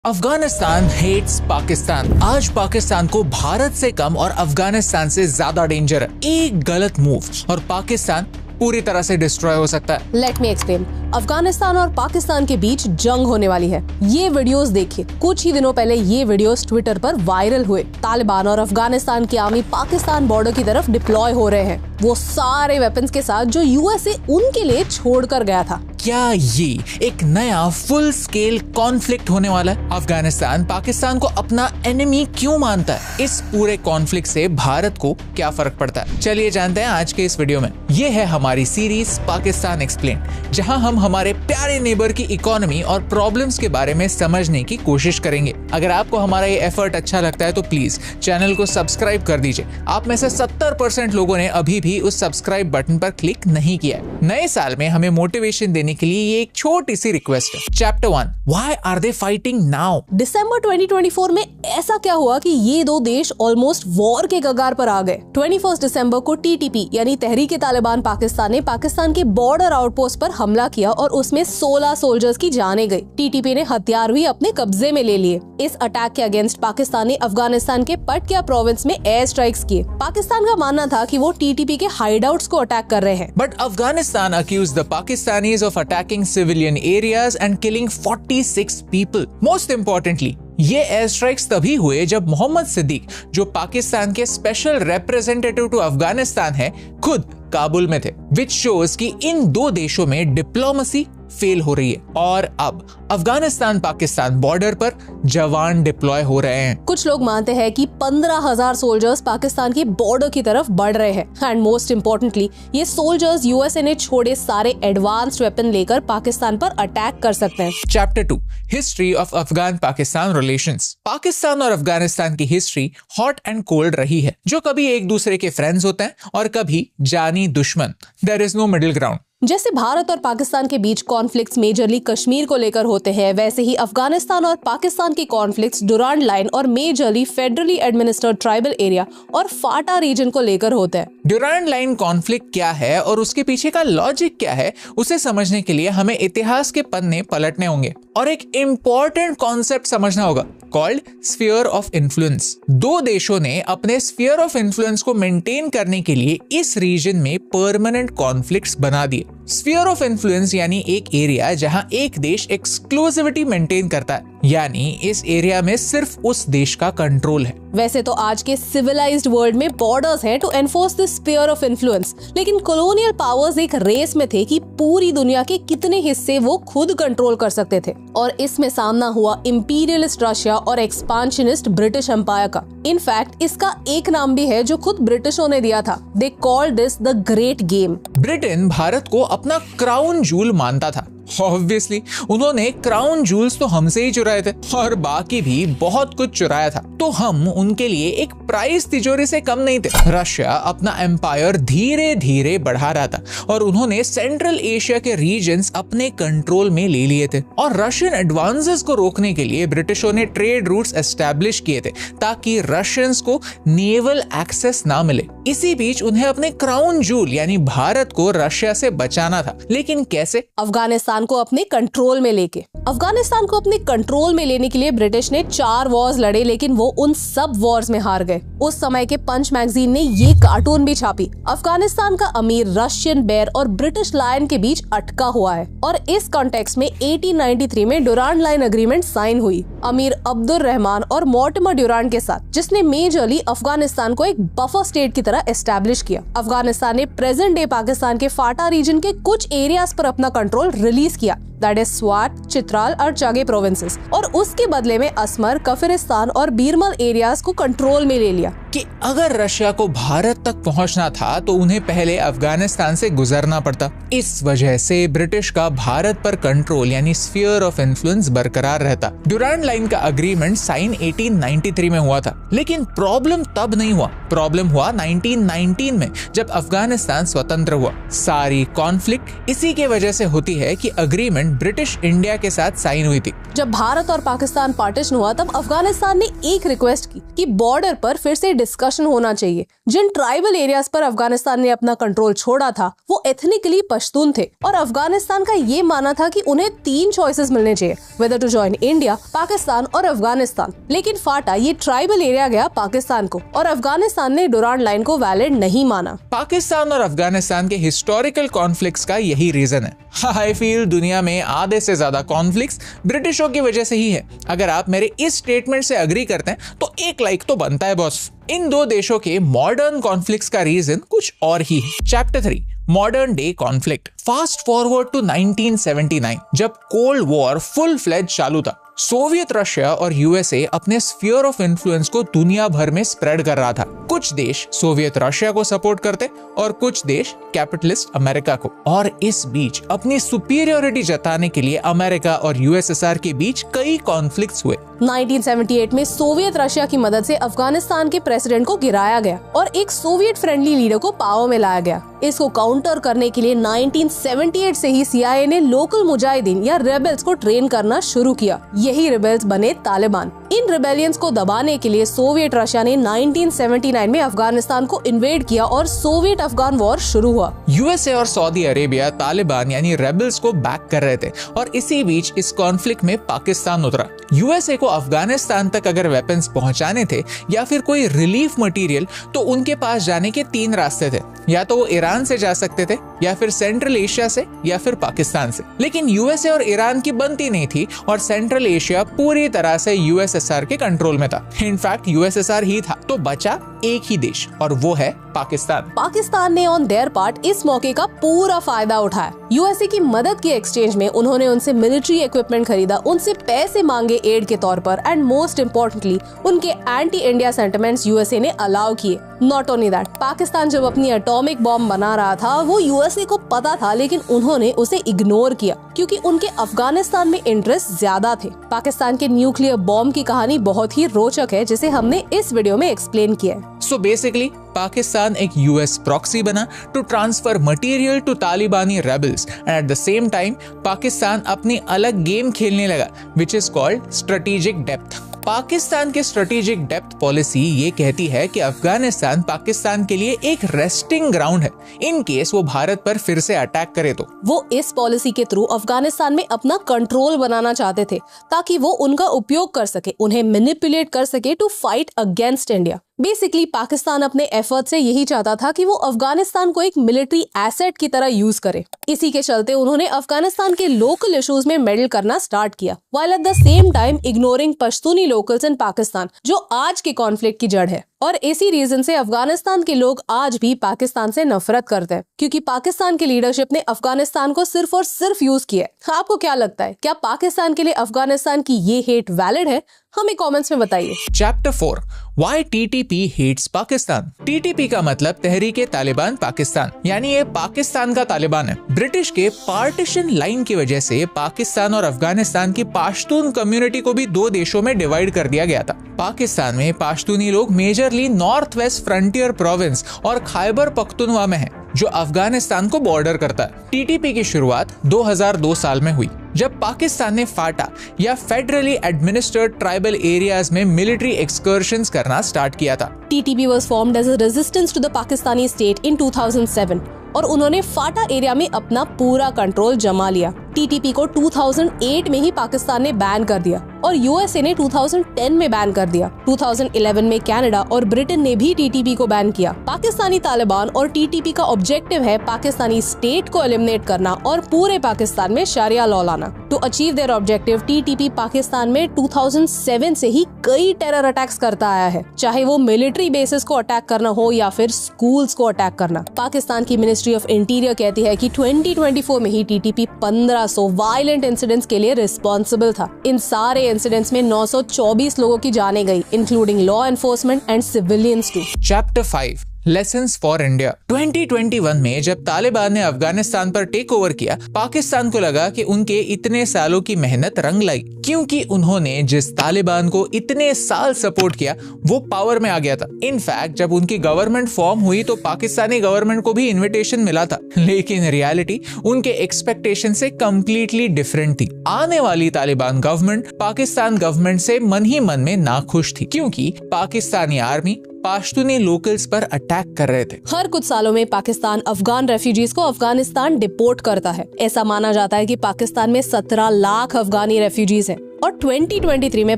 Afghanistan hates Pakistan. आज पाकिस्तान को भारत से कम और अफगानिस्तान से ज्यादा डेंजर है। एक गलत मूव और पाकिस्तान पूरी तरह से डिस्ट्रॉय हो सकता है। Let me explain. अफगानिस्तान और पाकिस्तान के बीच जंग होने वाली है। ये वीडियोस देखिए। कुछ ही दिनों पहले ये वीडियोस ट्विटर पर वायरल हुए। तालिबान और अफगानिस्तान की आर्मी पाकिस्तान बॉर्डर की तरफ डिप्लॉय हो रहे हैं, वो सारे वेपन्स के साथ जो यूएसए उनके लिए छोड़कर गया था। क्या ये एक नया फुल स्केल कॉन्फ्लिक्ट होने वाला है? अफगानिस्तान पाकिस्तान को अपना एनिमी क्यों मानता है? इस पूरे कॉन्फ्लिक्ट से भारत को क्या फर्क पड़ता है? चलिए जानते हैं आज के इस वीडियो में। ये है हमारी सीरीज पाकिस्तान एक्सप्लेन, जहां हम हमारे प्यारे नेबर की इकोनॉमी और प्रॉब्लम्स के बारे में समझने की कोशिश करेंगे। अगर आपको हमारा ये एफर्ट अच्छा लगता है तो प्लीज चैनल को सब्सक्राइब कर दीजिए। आप में से 70% लोगों ने अभी भी उस सब्सक्राइब बटन पर क्लिक नहीं किया है। नए साल में हमें मोटिवेशन देने के लिए ये एक छोटी सी रिक्वेस्ट है। Chapter 1, why are they fighting now? दिसंबर 2024 में ऐसा क्या हुआ कि ये दो देश ऑलमोस्ट वॉर के कगार पर आ गए? 21 दिसंबर को टीटीपी यानी तहरीक तालिबान पाकिस्तान ने पाकिस्तान के बॉर्डर आउटपोस्ट पर हमला किया और उसमें 16 सोल्जर्स की जाने गई। टीटीपी ने हथियार भी अपने कब्जे में ले लिए। इस अटैक के अगेंस्ट पाकिस्तान ने अफगानिस्तान के पटकिया प्रोविंस में एयर स्ट्राइक्स किए। पाकिस्तान का मानना था कि वो टीटीपी के हाइडआउट्स को अटैक कर रहे हैं। But Afghanistan accused the Pakistanis of attacking civilian areas and killing 46 people. Most importantly, ये एयर स्ट्राइक्स तभी हुए जब मोहम्मद सिद्दीक, जो पाकिस्तान के स्पेशल रिप्रेजेंटेटिव टू अफगानिस्तान है, खुद काबुल में थे, विच शोज कि इन दो देशों में डिप्लोमेसी फेल हो रही है और अब अफगानिस्तान पाकिस्तान बॉर्डर पर जवान डिप्लॉय हो रहे हैं। कुछ लोग मानते हैं कि 15,000 सोल्जर्स पाकिस्तान की बॉर्डर की तरफ बढ़ रहे हैं एंड मोस्ट इम्पोर्टेंटली ये सोल्जर्स यूएसए ने छोड़े सारे एडवांस्ड वेपन लेकर पाकिस्तान पर अटैक कर सकते हैं। Chapter 2, history of Afghan Pakistan relations. Pakistan और अफगानिस्तान की हिस्ट्री हॉट एंड कोल्ड रही है, जो कभी एक दूसरे के फ्रेंड्स होते हैं और कभी जानी दुश्मन। There is no middle ground. जैसे भारत और पाकिस्तान के बीच कॉन्फ्लिक्ट्स मेजरली कश्मीर को लेकर होते हैं, वैसे ही अफगानिस्तान और पाकिस्तान की कॉन्फ्लिक्ट्स डुरांड लाइन और majorly federally administered tribal area और फाटा रीजन को लेकर होते हैं। डुरांड लाइन कॉन्फ्लिक्ट क्या है और उसके पीछे का लॉजिक क्या है, उसे समझने के लिए हमें इतिहास के पन्ने पलटने होंगे और एक इम्पोर्टेंट कॉन्सेप्ट समझना होगा, कॉल्ड स्फीयर ऑफ इन्फ्लुएंस। दो देशों ने अपने स्फीयर ऑफ इन्फ्लुएंस को मेंटेन करने के लिए इस रीजन में परमानेंट कॉन्फ्लिक्ट्स बना दिए। स्फीयर ऑफ इन्फ्लुएंस यानी एक एरिया जहां एक देश एक्सक्लूसिविटी मेंटेन करता है, यानी इस एरिया में सिर्फ उस देश का कंट्रोल है। वैसे तो आज के सिविलाइज्ड वर्ल्ड में बॉर्डर्स हैं to enforce this sphere of influence, लेकिन कॉलोनियल पावर्स एक रेस में थे कि पूरी दुनिया के कितने हिस्से वो खुद कंट्रोल कर सकते थे, और इसमें सामना हुआ इंपीरियलिस्ट रशिया और एक्सपांशनिस्ट ब्रिटिश एम्पायर का। इनफैक्ट इसका एक नाम भी है जो खुद ब्रिटिशों ने दिया था। They called this the great game. Britain Bharat को अपना क्राउन जूल मानता था। ऑब्वियसली उन्होंने क्राउन जूल्स तो हमसे ही चुराए थे और बाकी भी बहुत कुछ चुराया था, तो हम उनके लिए एक प्राइस तिजोरी से कम नहीं थे। रशिया अपना एम्पायर धीरे धीरे बढ़ा रहा था और उन्होंने सेंट्रल एशिया के रीजन्स अपने कंट्रोल में ले लिए थे, और रशियन एडवांसेस को रोकने के लिए ब्रिटिशों ने ट्रेड रूट्स एस्टैब्लिश किए थे ताकि रशियंस को नेवल एक्सेस ना मिले। इसी बीच उन्हें अपने क्राउन जूल यानी भारत को रशिया से बचाना था, लेकिन कैसे? अफगानिस्तान को अपने कंट्रोल में लेके। अफगानिस्तान को अपने कंट्रोल में लेने के लिए ब्रिटिश ने 4 वॉर्स लड़े, लेकिन वो उन सब वॉर्स में हार गए। उस समय के पंच मैगजीन ने ये कार्टून भी छापी। अफगानिस्तान का अमीर रशियन बेयर और ब्रिटिश लायन के बीच अटका हुआ है, और इस कॉन्टेक्स्ट में 1893 में डुरांड लाइन एग्रीमेंट साइन हुई अमीर अब्दुल रहमान और मोर्टिमर ड्यूरांड के साथ, जिसने मेजरली अफगानिस्तान को एक बफर स्टेट की तरह एस्टैब्लिश किया। अफगानिस्तान ने प्रेजेंट डे पाकिस्तान के फाटा रीजन के कुछ एरियाज पर अपना कंट्रोल रिलीज किया, दैट इज स्वात, चित्राल और चागे प्रोविंसेस, और उसके बदले में असमर, कफिरिस्तान और बीरमल एरियाज को कंट्रोल में ले लिया। कि अगर रशिया को भारत तक पहुंचना था तो उन्हें पहले अफगानिस्तान से गुजरना पड़ता। इस वजह से ब्रिटिश का भारत पर कंट्रोल यानी स्फीयर ऑफ इन्फ्लुएंस बरकरार रहता। डुरांड लाइन का अग्रीमेंट साइन 1893 में हुआ था, लेकिन प्रॉब्लम तब नहीं हुआ। प्रॉब्लम हुआ 1919 में, जब अफगानिस्तान स्वतंत्र हुआ। सारी कॉन्फ्लिक्ट इसी के वजह से होती है कि अग्रीमेंट एग्रीमेंट ब्रिटिश इंडिया के साथ साइन हुई थी। जब भारत और पाकिस्तान पार्टीशन हुआ तब अफगानिस्तान ने एक रिक्वेस्ट की कि बॉर्डर पर फिर से डिस्कशन होना चाहिए। जिन ट्राइबल एरियाज पर अफगानिस्तान ने अपना कंट्रोल छोड़ा था वो एथनिकली पश्तून थे और अफगानिस्तान का ये मानना था कि उन्हें 3 चॉइसेस मिलने चाहिए, whether to join India, Pakistan और अफगानिस्तान। लेकिन फाटा ये ट्राइबल एरिया गया पाकिस्तान को और अफगानिस्तान ने डुरांड लाइन को वैलिड नहीं माना। पाकिस्तान और अफगानिस्तान के हिस्टोरिकल कॉन्फ्लिक्ट्स का यही रीजन है। आई फील दुनिया में आधे से ज्यादा कॉन्फ्लिक्ट्स ब्रिटिशों की वजह से ही है। अगर आप मेरे इस स्टेटमेंट से अग्री करते हैं तो एक लाइक तो बनता है बॉस। इन 2 देशों के मॉडर्न कॉन्फ्लिक्ट्स का रीजन कुछ और ही है। Chapter 3 modern day conflict. Fast forward to 1979 जब कोल्ड वॉर फुल फ्लेज चालू था। सोवियत रशिया और यूएसए अपने स्फीयर ऑफ इन्फ्लुएंस को दुनिया भर में स्प्रेड कर रहा था। कुछ देश सोवियत रशिया को सपोर्ट करते और कुछ देश कैपिटलिस्ट अमेरिका को। और इस बीच अपनी सुपीरियरिटी जताने के लिए अमेरिका और यूएसएसआर के बीच कई कॉन्फ्लिक्ट्स हुए। 1978 में सोवियत रशिया की मदद से अफगानिस्तान के प्रेसिडेंट को गिराया गया और एक सोवियत फ्रेंडली लीडर को पावर में लाया गया। इसको काउंटर करने के लिए 1978 से ही CIA ने लोकल मुजाहिदीन या रेबेल्स को ट्रेन करना शुरू किया। यही रेबेल्स बने तालिबान। इन रिबेलियंस को दबाने के लिए सोवियत रशिया ने 1979 में अफगानिस्तान को इन्वेड किया और सोवियत अफगान वॉर शुरू हुआ। यूएसए और सऊदी अरेबिया तालिबान यानी रेबल्स को बैक कर रहे थे और इसी बीच इस कॉन्फ्लिक्ट में पाकिस्तान उतरा। यूएसए को अफगानिस्तान तक अगर वेपन्स पहुंचाने थे या फिर कोई रिलीफ मटेरियल तो उनके पास जाने के 3 रास्ते थे। या तो वो ईरान से जा सकते थे या फिर सेंट्रल एशिया से या फिर पाकिस्तान से। लेकिन यूएसए और ईरान की बनती नहीं थी और सेंट्रल एशिया पूरी तरह से यूएसएसआर के कंट्रोल में था। इनफैक्ट यूएसएसआर ही था। तो बचा एक ही देश और वो है पाकिस्तान। पाकिस्तान ने ऑन देयर पार्ट इस मौके का पूरा फायदा उठाया। यूएसए की मदद के एक्सचेंज में उन्होंने उनसे मिलिट्री इक्विपमेंट खरीदा, उनसे पैसे मांगे एड के तौर पर एंड मोस्ट इम्पोर्टेंटली उनके एंटी इंडिया सेंटिमेंट्स यूएसए ने अलाउ किए। नॉट ओनली दैट, पाकिस्तान जब अपनी एटॉमिक बॉम्ब बना रहा था वो यूएसए को पता था लेकिन उन्होंने उसे इग्नोर किया क्योंकि उनके अफगानिस्तान में इंटरेस्ट ज्यादा थे। पाकिस्तान के न्यूक्लियर बॉम्ब की कहानी बहुत ही रोचक है जिसे हमने इस वीडियो में एक्सप्लेन किया है। सो बेसिकली पाकिस्तान एक यूएस प्रॉक्सी बना टू ट्रांसफर मटेरियल टू तालिबानी rebels and eight the same time Pakistan अपनी अलग गेम खेलने लगा which is called strategic depth. Pakistan के स्ट्रेटेजिक डेप्थ पॉलिसी ये कहती है कि अफगानिस्तान पाकिस्तान के लिए एक रेस्टिंग ग्राउंड है इन केस वो भारत पर फिर से अटैक करे तो। वो इस पॉलिसी के थ्रू अफगानिस्तान में अपना कंट्रोल बनाना चाहते थे ताकि वो उनका उपयोग कर सके, उन्हें मैनिपुलेट कर सके to fight against India. Basically Pakistan अपने एफर्ट से यही चाहता था कि वो अफगानिस्तान को एक मिलिट्री एसेट की तरह यूज करे। इसी के चलते उन्होंने अफगानिस्तान के लोकल इश्यूज में मेडल करना स्टार्ट किया while at the same time ignoring Pashtuni locals in Pakistan जो आज के कॉन्फ्लिक्ट की जड़ है। और इसी रीजन से अफगानिस्तान के लोग आज भी पाकिस्तान से नफरत करते हैं क्योंकि पाकिस्तान की लीडरशिप ने अफगानिस्तान को सिर्फ और सिर्फ यूज किया है। आपको क्या लगता है, क्या पाकिस्तान के लिए अफगानिस्तान की ये हेट वैलिड है? हमें कमेंट्स में बताइए। Chapter 4 Why TTP hates Pakistan. TTP का मतलब तहरीके तालिबान पाकिस्तान, यानी ये पाकिस्तान का तालिबान है। ब्रिटिश के पार्टीशन लाइन की वजह से पाकिस्तान और अफगानिस्तान की पाश्तून कम्युनिटी को भी 2 देशों में डिवाइड कर दिया गया था। पाकिस्तान में पाश्तूनी लोग majorly north west frontier province और खैबर पख्तूनख्वा में हैं, जो अफगानिस्तान को बॉर्डर करता है। टीटीपी की शुरुआत 2002 साल में हुई जब पाकिस्तान ने फाटा या फेडरली एडमिनिस्टर्ड ट्राइबल एरियाज में मिलिट्री एक्सकर्शंस करना स्टार्ट किया था। TTP was formed as a resistance to the Pakistani state in 2007 और उन्होंने फाटा एरिया में अपना पूरा कंट्रोल जमा लिया। TTP को 2008 में ही पाकिस्तान ने बैन कर दिया और यूएसए ने 2010 में बैन कर दिया। 2011 में कनाडा और ब्रिटेन ने भी TTP को बैन किया। पाकिस्तानी तालिबान और TTP का ऑब्जेक्टिव है पाकिस्तानी स्टेट को एलिमिनेट करना और पूरे पाकिस्तान में शरिया लॉ लाना। To achieve their objective TTP Pakistan में 2007 से ही कई टेरर अटैक्स करता आया है, चाहे वो मिलिट्री बेसिस को अटैक करना हो या फिर स्कूल्स को अटैक करना। पाकिस्तान की मिनिस्ट्री ऑफ इंटीरियर कहती है कि 2024 में ही TTP 1500 वायलेंट इंसिडेंट्स के लिए रिस्पॉन्सिबल था। इन सारे इंसिडेंट्स में 924 लोगों की जानें गई, including law enforcement and civilians too. Chapter 5 lessons for India. 2021 में जब तालिबान ने अफगानिस्तान पर टेक ओवर किया, पाकिस्तान को लगा कि उनके इतने सालों की मेहनत रंग लाई, क्योंकि उन्होंने जिस तालिबान को इतने साल सपोर्ट किया वो पावर में आ गया था। इनफैक्ट जब उनकी गवर्नमेंट फॉर्म हुई तो पाकिस्तानी गवर्नमेंट को भी इन्विटेशन मिला था, लेकिन रियलिटी उनके एक्सपेक्टेशन से कंप्लीटली डिफरेंट थी। आने वाली तालिबान गवर्नमेंट पाकिस्तान गवर्नमेंट से मन ही मन में नाखुश थी, क्योंकि पाकिस्तानी आर्मी पाश्तूनी लोकल्स पर अटैक कर रहे थे। हर कुछ सालों में पाकिस्तान अफगान रेफ्यूजीज को अफगानिस्तान डिपोर्ट करता है। ऐसा माना जाता है कि पाकिस्तान में 17 लाख अफगानी रेफ्यूजीज हैं और 2023 में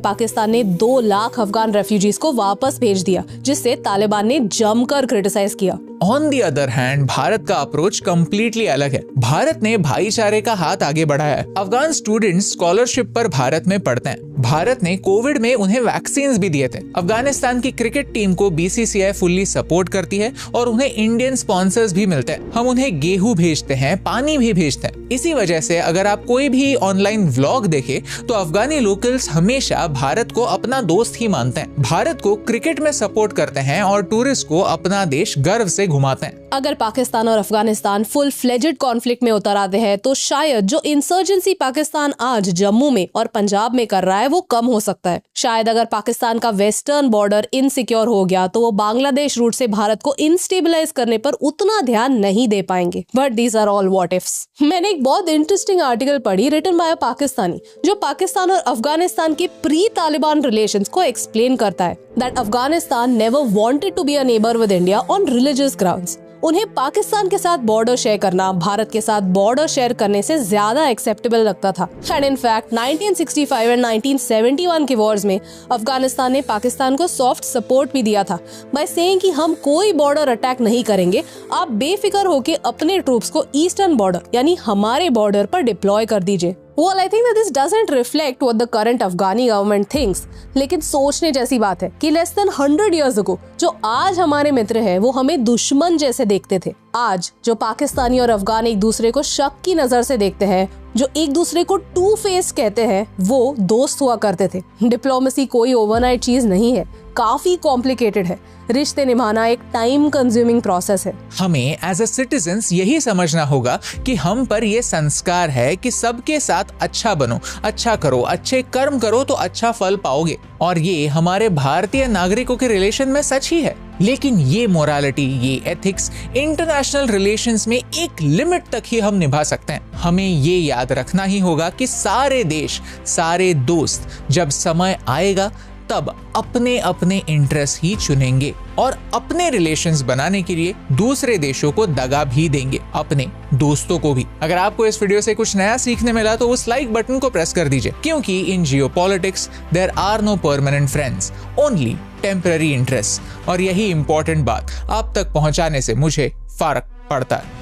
पाकिस्तान ने 2 लाख अफगान रेफ्यूजीज को वापस भेज दिया, जिससे तालिबान ने जमकर क्रिटिसाइज किया। On the other hand Bharat का अप्रोच कंप्लीटली अलग है। भारत ने भाईचारे का हाथ आगे बढ़ाया है। अफगान स्टूडेंट्स स्कॉलरशिप पर भारत में पढ़ते हैं। भारत ने कोविड में उन्हें वैक्सीन भी दिए थे। अफगानिस्तान की क्रिकेट टीम को BCCI फुल्ली सपोर्ट करती है और उन्हें इंडियन स्पॉन्सर्स भी मिलते हैं। हम उन्हें गेहूं भेजते हैं, पानी भी भेजते हैं। इसी वजह से अगर आप कोई भी ऑनलाइन व्लॉग देखे तो अफगानी लोकल्स हमेशा भारत को अपना दोस्त ही मानते हैं, भारत को क्रिकेट में सपोर्ट करते हैं और टूरिस्ट को अपना देश गर्व से घुमाते हैं। अगर पाकिस्तान और अफगानिस्तान फुल फ्लेजेड कॉन्फ्लिक्ट में उतर आते हैं तो शायद जो इंसर्जेंसी पाकिस्तान आज जम्मू में और पंजाब में कर रहा है वो कम हो सकता है। शायद अगर पाकिस्तान का वेस्टर्न बॉर्डर इनसिक्योर हो गया तो वो बांग्लादेश रूट से भारत को इनस्टेबलाइज करने पर उतना ध्यान नहीं दे पाएंगे। But these are all what ifs. मैंने एक बहुत इंटरेस्टिंग आर्टिकल पढ़ी रिटन बाय पाकिस्तानी, जो पाकिस्तान और अफगानिस्तान के प्री तालिबान रिलेशंस को एक्सप्लेन करता है। That Afghanistan never wanted to be a neighbour with India on religious grounds. उन्हें पाकिस्तान के साथ बॉर्डर शेयर करना भारत के साथ बॉर्डर शेयर करने से ज्यादा एक्सेप्टेबल लगता था। एंड इन फैक्ट 1965 एंड 1971 के वॉर्स में अफगानिस्तान ने पाकिस्तान को सॉफ्ट सपोर्ट भी दिया था बाय सेइंग कि हम कोई बॉर्डर अटैक नहीं करेंगे, आप बेफिक्र होकर अपने ट्रूप्स को ईस्टर्न बॉर्डर यानी हमारे बॉर्डर पर डिप्लॉय कर दीजिए। Well, I think that this doesn't reflect what the current Afghani government thinks, लेकिन सोचने जैसी बात है कि less than 100 years ago जो आज हमारे मित्र हैं वो हमें दुश्मन जैसे देखते थे। आज जो पाकिस्तानी और अफगान एक दूसरे को शक की नजर से देखते हैं, जो एक दूसरे को टू फेस कहते हैं, वो दोस्त हुआ करते थे। डिप्लोमेसी कोई ओवरनाइट चीज नहीं है, काफी कॉम्प्लिकेटेड है। रिश्ते निभाना एक टाइम कंज्यूमिंग प्रोसेस है। हमें एज अ सिटीजन्स यही समझना होगा कि हम पर ये संस्कार है कि सबके साथ अच्छा बनो, अच्छा करो, अच्छे कर्म करो तो अच्छा फल पाओगे। और ये हमारे भारतीय नागरिकों के रिलेशन में सच ही है। लेकिन ये मोरालिटी, ये एथिक्स इंटरनेशनल रिलेशंस में एक लिमिट तक ही हम निभा सकते हैं। हमें ये याद रखना ही होगा कि सारे देश, सारे दोस्त जब समय आएगा तब अपने अपने इंटरेस्ट ही चुनेंगे और अपने रिलेशंस बनाने के लिए दूसरे देशों को दगा भी देंगे, अपने दोस्तों को भी। अगर आपको इस वीडियो से कुछ नया सीखने मिला तो उस लाइक बटन को प्रेस कर दीजिए, क्योंकि in geopolitics there are no permanent friends, only temporary interest. और यही इंपॉर्टेंट बात आप तक पहुंचाने से मुझे फर्क पड़ता है।